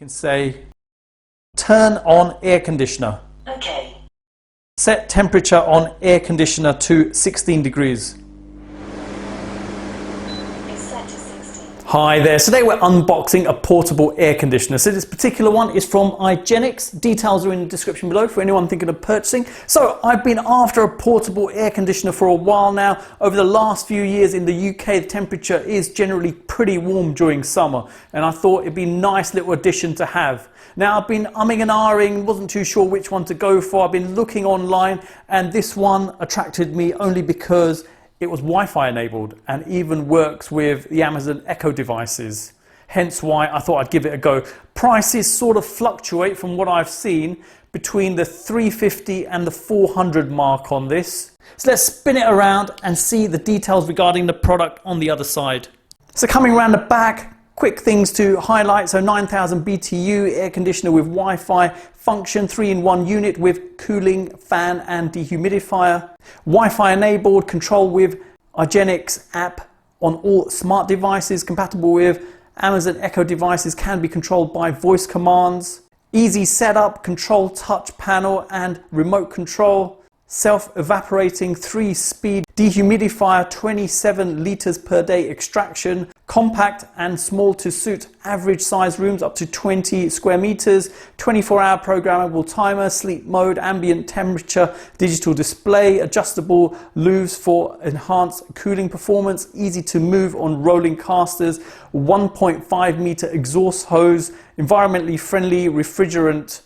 can say, turn on air conditioner. Okay. Set temperature on air conditioner to 16 degrees. It's set to 16. Hi there, so today we're unboxing a portable air conditioner. So this particular one is from Igenix. Details are in the description below for anyone thinking of purchasing. So I've been after a portable air conditioner for a while now. Over the last few years in the UK, the temperature is generally pretty warm during summer, and I thought it'd be a nice little addition to have. Now I've been umming and ahhing, wasn't too sure which one to go for. I've been looking online, and this one attracted me only because it was Wi-Fi enabled and even works with the Amazon Echo devices. Hence why I thought I'd give it a go. Prices sort of fluctuate from what I've seen between the $350 and the $400 mark on this. So let's spin it around and see the details regarding the product on the other side. So coming around the back, quick things to highlight. So 9000 BTU air conditioner with Wi-Fi function, 3-in-1 unit with cooling, fan and dehumidifier. Wi-Fi enabled, control with Igenix app on all smart devices, compatible with Amazon Echo devices, can be controlled by voice commands. Easy setup, control touch panel and remote control. Self-evaporating 3-speed dehumidifier, 27 litres per day extraction, compact and small to suit average size rooms up to 20 square meters, 24-hour programmable timer, sleep mode, ambient temperature, digital display, adjustable luves for enhanced cooling performance, easy to move on rolling casters, 1.5 meter exhaust hose, environmentally friendly refrigerant,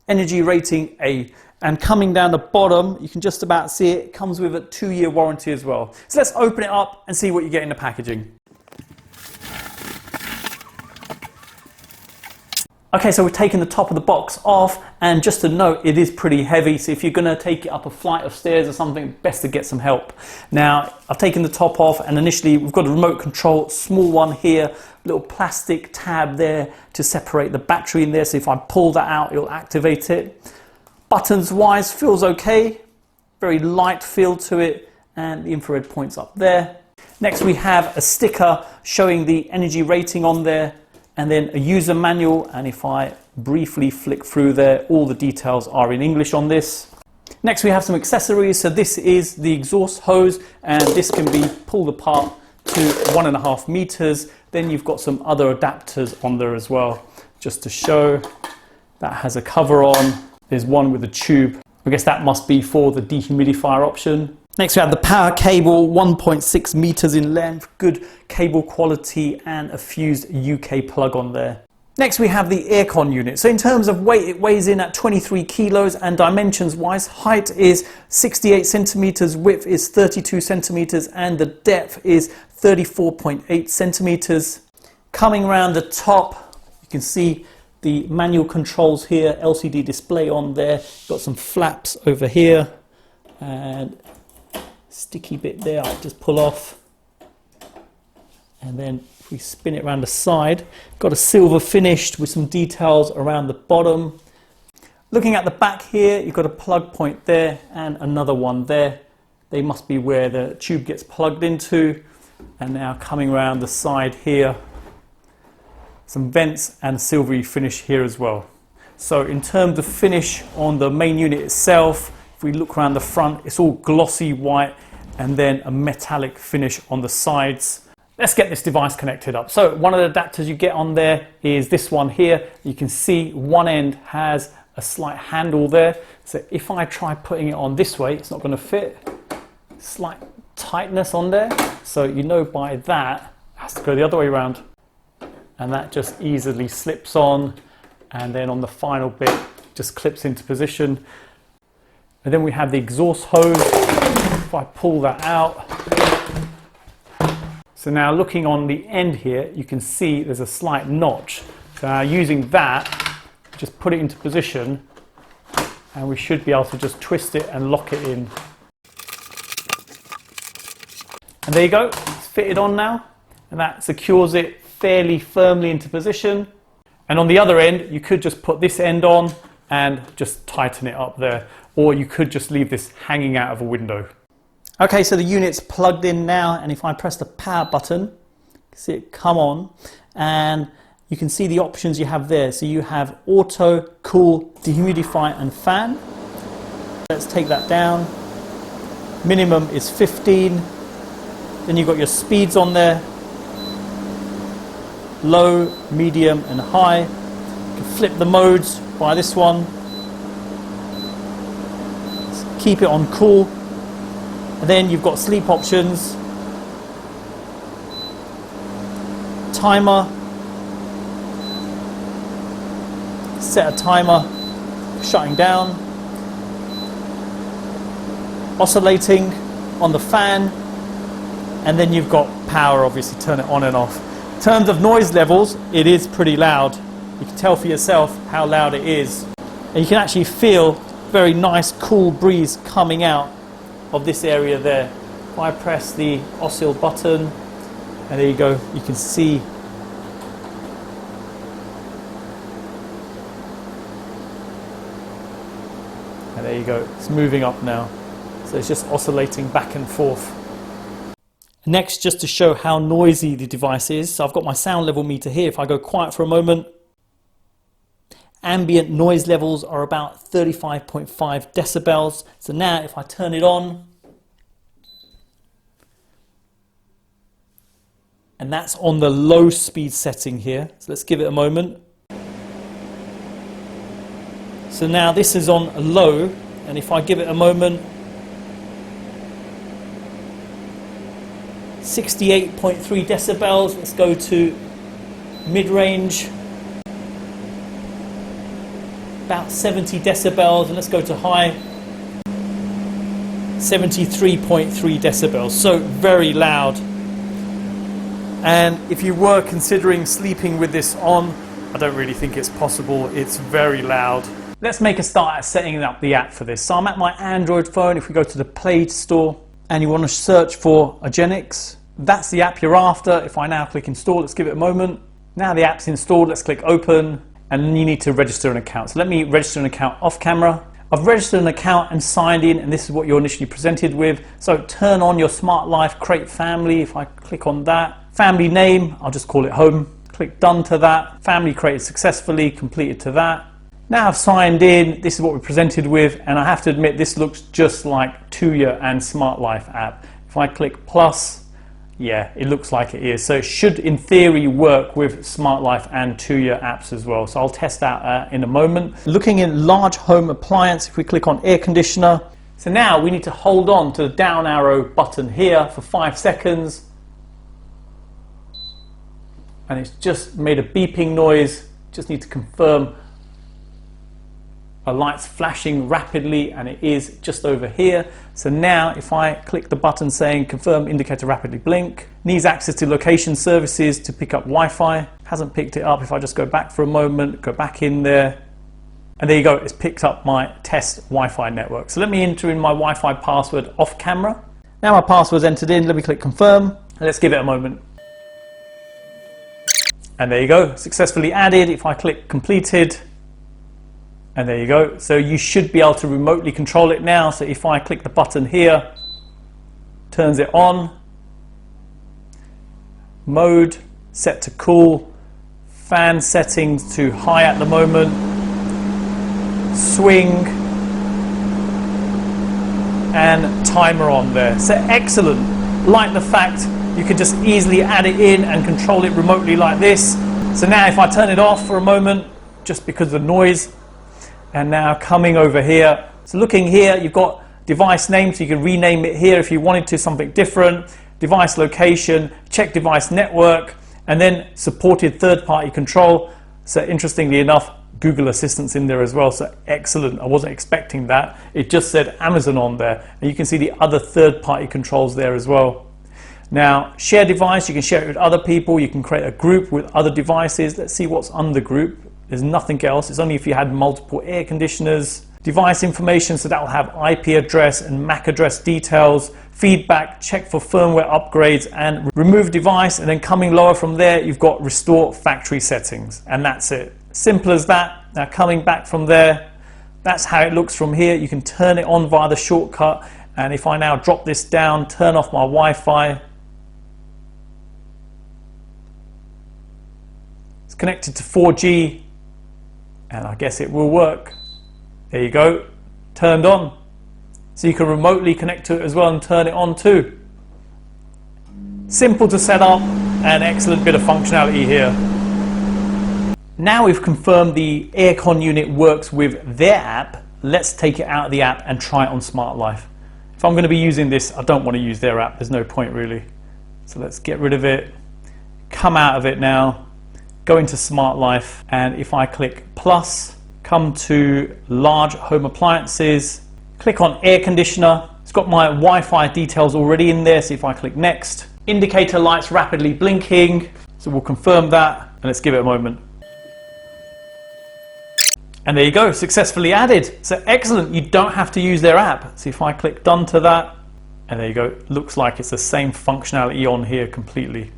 energy rating A. And coming down the bottom, you can just about see it comes with a 2-year warranty as well. So let's open it up and see what you get in the packaging. Okay, so we've taken the top of the box off, and just to note, it is pretty heavy. So if you're gonna take it up a flight of stairs or something, best to get some help. Now, I've taken the top off, and initially we've got a remote control, small one here, little plastic tab there to separate the battery in there. So if I pull that out, it'll activate it. Buttons wise, feels okay, very light feel to it, and the infrared points up there. Next we have a sticker showing the energy rating on there, and then a user manual, and if I briefly flick through there, all the details are in English on this. Next we have some accessories. So this is the exhaust hose, and this can be pulled apart to 1.5 meters. Then you've got some other adapters on there as well, just to show. That has a cover on. There's one with a tube. I guess that must be for the dehumidifier option. Next we have the power cable, 1.6 meters in length, good cable quality and a fused UK plug on there. Next we have the aircon unit. So in terms of weight, it weighs in at 23 kilos, and dimensions wise, height is 68 centimeters, width is 32 centimeters, and the depth is 34.8 centimeters. Coming around the top, you can see the manual controls here, LCD display on there, got some flaps over here and sticky bit there I'll just pull off, and then if we spin it around the side, got a silver finished with some details around the bottom. Looking at the back here, you've got a plug point there and another one there. They must be where the tube gets plugged into. And now coming around the side here, some vents and silvery finish here as well. So in terms of finish on the main unit itself, if we look around the front, it's all glossy white and then a metallic finish on the sides. Let's get this device connected up. So one of the adapters you get on there is this one here. You can see one end has a slight handle there. So if I try putting it on this way, it's not going to fit. Slight tightness on there. So you know by that, it has to go the other way around. And that just easily slips on, and then on the final bit just clips into position. And then we have the exhaust hose. If I pull that out, so now looking on the end here, you can see there's a slight notch. So now using that, just put it into position, and we should be able to just twist it and lock it in. And there you go, it's fitted on now, and that secures it fairly firmly into position. And on the other end, you could just put this end on and just tighten it up there, or you could just leave this hanging out of a window. Okay, so the unit's plugged in now, and if I press the power button, you can see it come on, and you can see the options you have there. So you have auto, cool, dehumidify and fan. Let's take that down. Minimum is 15. Then you've got your speeds on there. Low, medium and high. You can flip the modes by this one. Let's keep it on cool. And then you've got sleep options. Timer. Set a timer. Shutting down. Oscillating on the fan. And then you've got power, obviously, turn it on and off. In terms of noise levels, it is pretty loud. You can tell for yourself how loud it is. And you can actually feel very nice, cool breeze coming out of this area there. If I press the oscill button, and there you go, you can see. And there you go, it's moving up now. So it's just oscillating back and forth. Next, just to show how noisy the device is, so I've got my sound level meter here. If I go quiet for a moment, ambient noise levels are about 35.5 decibels. So now if I turn it on, and that's on the low speed setting here. So let's give it a moment. So now this is on low, and if I give it a moment, 68.3 decibels. Let's go to mid-range, about 70 decibels, and let's go to high, 73.3 decibels. So very loud. And if you were considering sleeping with this on, I don't really think it's possible. It's very loud. Let's make a start at setting up the app for this. So I'm at my Android phone. If we go to the Play Store and you want to search for Agenix, that's the app you're after. If I now click install, let's give it a moment. Now the app's installed, let's click open, and then you need to register an account. So let me register an account off camera. I've registered an account and signed in, and this is what you're initially presented with. So turn on your Smart Life, create family. If I click on that, family name, I'll just call it home. Click done to that. Family created successfully, completed to that. Now I've signed in, this is what we're presented with, and I have to admit this looks just like Tuya and Smart Life app. If I click plus, yeah, it looks like it is. So it should, in theory, work with Smart Life and Tuya apps as well. So I'll test that in a moment. Looking in large home appliance, if we click on air conditioner. So now we need to hold on to the down arrow button here for 5 seconds. And it's just made a beeping noise. Just need to confirm. A light's flashing rapidly, and it is just over here. So now if I click the button saying confirm indicator rapidly blink, needs access to location services to pick up Wi-Fi, hasn't picked it up. If I just go back for a moment, go back in there, and there you go, it's picked up my test Wi-Fi network. So let me enter in my Wi-Fi password off camera. Now my password's entered in, let me click confirm, and let's give it a moment. And there you go, successfully added. If I click completed, and there you go. So you should be able to remotely control it now. So if I click the button here, turns it on. Mode set to cool. Fan settings to high at the moment. Swing. And timer on there. So excellent. Like the fact you can just easily add it in and control it remotely like this. So now if I turn it off for a moment, just because of the noise, and now coming over here, so looking here, you've got device name, so you can rename it here if you wanted to something different, device location, check device network, and then supported third-party control. So interestingly enough, Google Assistant's in there as well, so excellent. I wasn't expecting that. It just said Amazon on there, and you can see the other third-party controls there as well. Now, share device, you can share it with other people, you can create a group with other devices. Let's see what's under group. There's nothing else. It's only if you had multiple air conditioners. Device information, so that will have IP address and MAC address details. Feedback, check for firmware upgrades, and remove device. And then coming lower from there, you've got restore factory settings. And that's it. Simple as that. Now coming back from there, that's how it looks from here. You can turn it on via the shortcut. And if I now drop this down, turn off my Wi-Fi, connected to 4G, and I guess it will work. There you go, turned on. So you can remotely connect to it as well and turn it on too. Simple to set up and excellent bit of functionality here. Now we've confirmed the aircon unit works with their app, let's take it out of the app and try it on Smart Life. If I'm going to be using this, I don't want to use their app, there's no point really. So let's get rid of it, come out of it now, go into Smart Life, and if I click plus, come to large home appliances, click on air conditioner. It's got my Wi-Fi details already in there, so if I click next, indicator lights rapidly blinking, so we'll confirm that, and let's give it a moment. And there you go, successfully added. So excellent, you don't have to use their app. So if I click done to that, and there you go, looks like it's the same functionality on here completely.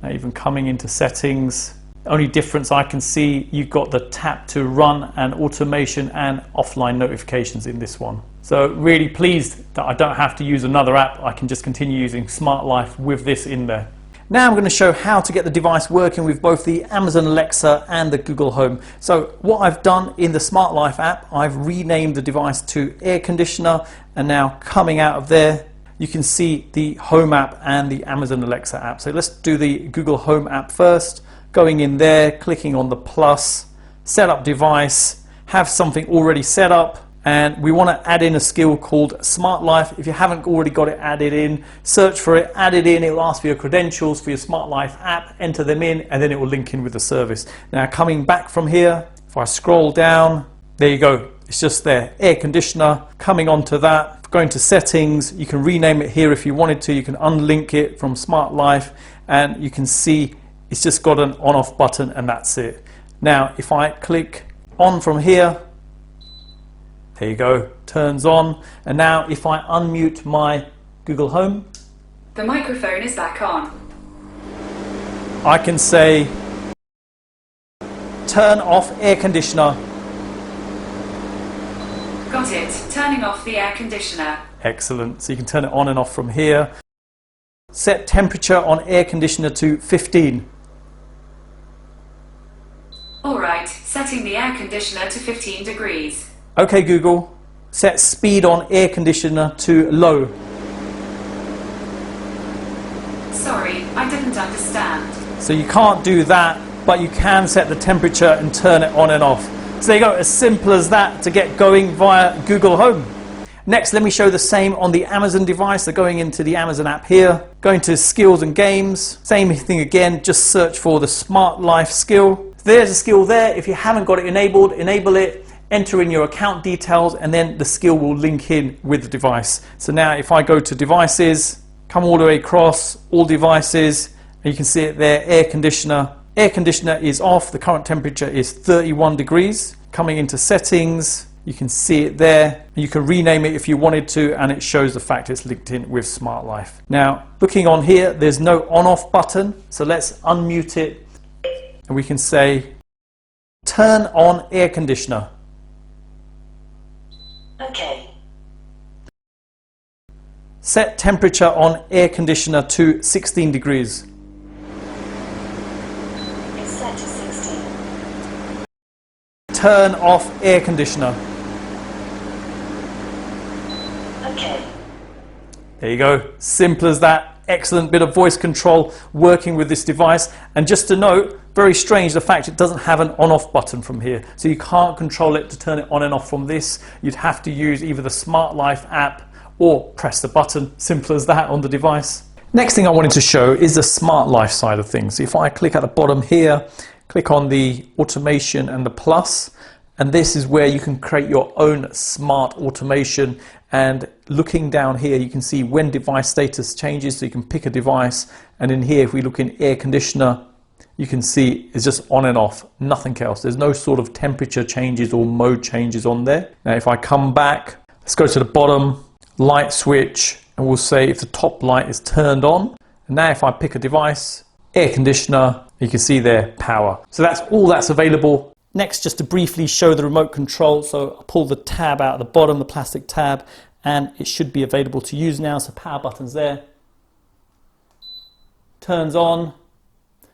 Now even coming into settings, only difference I can see, you've got the tap to run and automation and offline notifications in this one. So really pleased that I don't have to use another app, I can just continue using Smart Life with this in there. Now I'm going to show how to get the device working with both the Amazon Alexa and the Google Home. So what I've done in the Smart Life app, I've renamed the device to air conditioner, and now coming out of there, you can see the Home app and the Amazon Alexa app. So let's do the Google Home app first. Going in there, clicking on the plus, set up device, have something already set up, and we want to add in a skill called Smart Life. If you haven't already got it added in, search for it, add it in, it will ask for your credentials for your Smart Life app, enter them in, and then it will link in with the service. Now coming back from here, if I scroll down, there you go, it's just there, air conditioner, coming onto that, going to settings, you can rename it here if you wanted to, you can unlink it from Smart Life, and you can see it's just got an on-off button, and that's it. Now if I click on from here, there you go, turns on. And now if I unmute my Google Home, the microphone is back on. I can say turn off air conditioner. Got it, turning off the air conditioner. Excellent, so you can turn it on and off from here. Set temperature on air conditioner to 15. Alright, setting the air conditioner to 15 degrees. Okay Google, set speed on air conditioner to low. Sorry, I didn't understand. So you can't do that, but you can set the temperature and turn it on and off. So there you go, as simple as that to get going via Google Home. Next, let me show the same on the Amazon device. So going into the Amazon app here, going to skills and games, same thing again, just search for the Smart Life skill. There's a skill there. If you haven't got it enabled, enable it. Enter in your account details, and then the skill will link in with the device. So now if I go to devices, come all the way across, all devices, and you can see it there, air conditioner. Air conditioner is off, the current temperature is 31 degrees. Coming into settings, you can see it there. You can rename it if you wanted to, and it shows the fact it's linked in with Smart Life. Now, looking on here, there's no on-off button, so let's unmute it, and we can say, turn on air conditioner. Okay. Set temperature on air conditioner to 16 degrees. It's set to 16. Turn off air conditioner. Okay. There you go. Simple as that. Excellent bit of voice control working with this device. And just to note, very strange the fact it doesn't have an on-off button from here. So you can't control it to turn it on and off from this. You'd have to use either the Smart Life app or press the button. Simple as that on the device. Next thing I wanted to show is the Smart Life side of things. If I click at the bottom here, click on the automation and the plus, and this is where you can create your own smart automation. And looking down here, you can see when device status changes, so you can pick a device. And in here, if we look in air conditioner, you can see it's just on and off, nothing else. There's no sort of temperature changes or mode changes on there. Now, if I come back, let's go to the bottom, light switch, and we'll say if the top light is turned on. And now if I pick a device, air conditioner, you can see there, power. So that's all that's available. Next, just to briefly show the remote control. So I'll pull the tab out at the bottom, the plastic tab, and it should be available to use now. So power button's there. Turns on.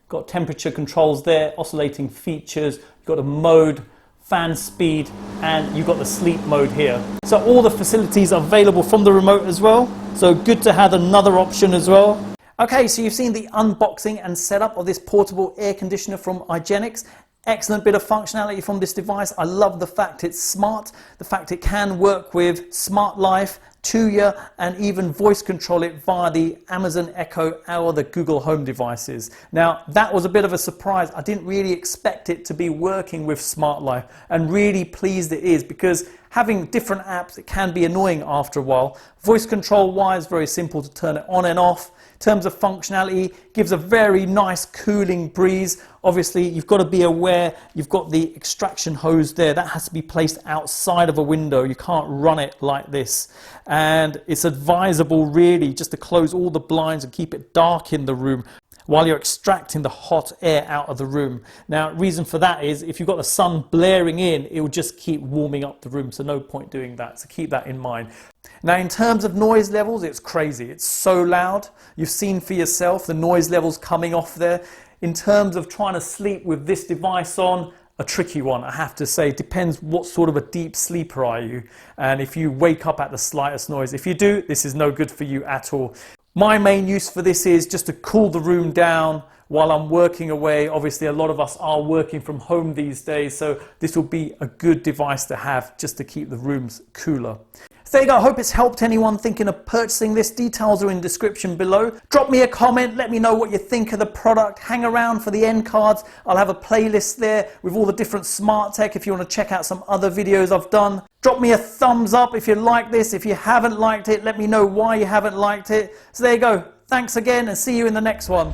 got temperature controls there, oscillating features, you've got a mode, fan speed, and you've got the sleep mode here. So all the facilities are available from the remote as well. So good to have another option as well. Okay, so you've seen the unboxing and setup of this portable air conditioner from Igenix. Excellent bit of functionality from this device. I love the fact it's smart, the fact it can work with Smart Life, Tuya, and even voice control it via the Amazon Echo or the Google Home devices. Now, that was a bit of a surprise. I didn't really expect it to be working with Smart Life, and really pleased it is, because having different apps, it can be annoying after a while. Voice control wise, very simple to turn it on and off. In terms of functionality, gives a very nice cooling breeze. Obviously, you've got to be aware, you've got the extraction hose there. That has to be placed outside of a window. You can't run it like this. And it's advisable really just to close all the blinds and keep it dark in the room while you're extracting the hot air out of the room. Now, reason for that is if you've got the sun blaring in, it will just keep warming up the room, so no point doing that, so keep that in mind. Now, in terms of noise levels, it's crazy. It's so loud. You've seen for yourself the noise levels coming off there. In terms of trying to sleep with this device on, a tricky one, I have to say. It depends what sort of a deep sleeper are you, and if you wake up at the slightest noise. If you do, this is no good for you at all. My main use for this is just to cool the room down while I'm working away. Obviously, a lot of us are working from home these days, so this will be a good device to have just to keep the rooms cooler. So there you go. I hope it's helped anyone thinking of purchasing this. Details are in the description below. Drop me a comment. Let me know what you think of the product. Hang around for the end cards. I'll have a playlist there with all the different smart tech if you want to check out some other videos I've done. Drop me a thumbs up if you like this. If you haven't liked it, let me know why you haven't liked it. So there you go. Thanks again, and see you in the next one.